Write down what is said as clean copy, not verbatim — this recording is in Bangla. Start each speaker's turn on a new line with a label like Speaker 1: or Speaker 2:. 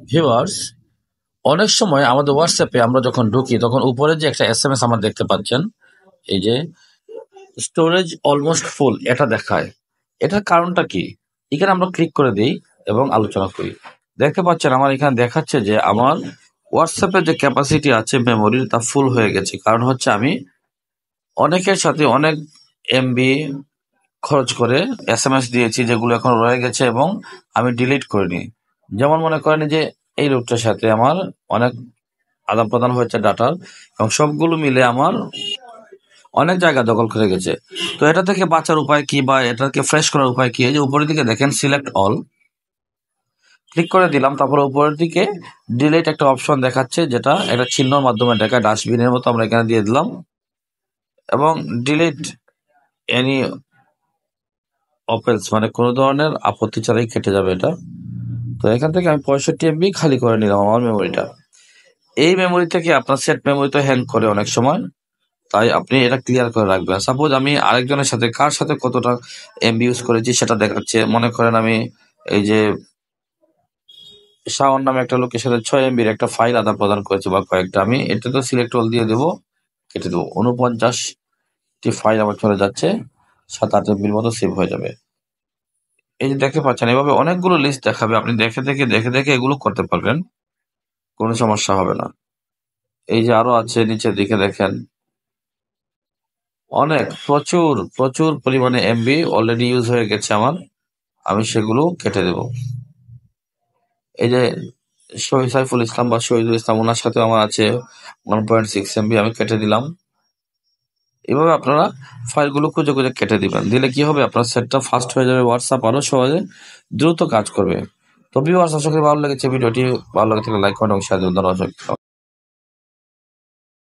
Speaker 1: ভিউয়ার্স, অনেক সময় আমাদের হোয়াটসঅ্যাপে আমরা যখন ঢুকি তখন উপরে যে একটা এসএমএস আমরা দেখতে পাচ্ছেন, এই যে স্টোরেজ অলমোস্ট ফুল এটা দেখায়। এটার কারণটা কি? এখানে আমরা ক্লিক করে দিই এবং আলোচনা করি। দেখতে পাচ্ছেন আমার এখানে দেখাচ্ছে যে আমার হোয়াটসঅ্যাপের যে ক্যাপাসিটি আছে মেমোরির তা ফুল হয়ে গেছে। কারণ হচ্ছে আমি অনেকের সাথে অনেক এমবি খরচ করে এসএমএস দিয়েছি যেগুলো এখন রয়ে গেছে এবং আমি ডিলিট করিনি। যেমন মনে করেন যে এই লোকটার সাথে আমার অনেক আদান প্রদান হয়েছে ডাটার এবং সবগুলো মিলে আমার অনেক জায়গা দখল করে গেছে। তো এটা থেকে বাঁচার উপায় কি বা এটাকে ফ্রেশ করার উপায় কি? এই যে উপরের দিকে দেখেন সিলেক্ট অল, ক্লিক করে দিলাম। তারপরে উপরের দিকে ডিলিট একটা অপশন দেখাচ্ছে যেটা একটা চিহ্নর মাধ্যমে দেখায়, ডাস্টবিনের মতো আমরা এখানে দিয়ে দিলাম এবং ডিলিট এনি অপেলস মানে কোনো ধরনের আপত্তি ছাড়াই কেটে যাবে এটা। তো এখান থেকে আমি 65 এমবি খালি করে নিলাম আমার মেমোরিটা। এই মেমোরি থেকে আপনার সেট মেমোরি তো হ্যাং করে অনেক সময়, তাই আপনি এটা ক্লিয়ার করে রাখবেন। সাপোজ আমি আরেকজনের সাথে কার সাথে কতটা এমবি ইউজ করেছি সেটা দেখাচ্ছে। মনে করেন আমি এই যে শাওন নামে একটা লোকের সাথে 6 এমবির একটা ফাইল আদান প্রদান করেছি বা কয়েকটা, আমি এটা তো সিলেক্ট অল দিয়ে দেবো, কেটে দেবো। 49টি ফাইল আমার চলে যাচ্ছে, 7-8 এমবির মতো সেভ হয়ে যাবে। এই যে দেখতে পাচ্ছেন এভাবে অনেকগুলো লিস্ট দেখাবে, আপনি দেখে এগুলো করতে পারবেন, কোনো সমস্যা হবে না। এই যে আরো আছে নিচের দিকে দেখেন, অনেক প্রচুর পরিমাণে এমবি অলরেডি ইউজ হয়ে গেছে আমার, আমি সেগুলো কেটে দেব। এই যে সাইফুল ইসলাম বা শহীদুল ইসলাম ওনার সাথে আমার আছে 1.6 এমবি, আমি কেটে দিলাম। এভাবে আপনারা ফাইলগুলো খুঁজে কেটে দিবেন। দিলে কি হবে, আপনার সেটটা ফাস্ট হয়ে যাবে, হোয়াটসঅ্যাপ আরো সহজে দ্রুত কাজ করবে। তো ভিউয়ার্স, আশা করি ভালো লেগেছে ভিডিওটি। ভালো লাগে থাকলে লাইক করেন এবং শেয়ার করুন। ধন্যবাদ।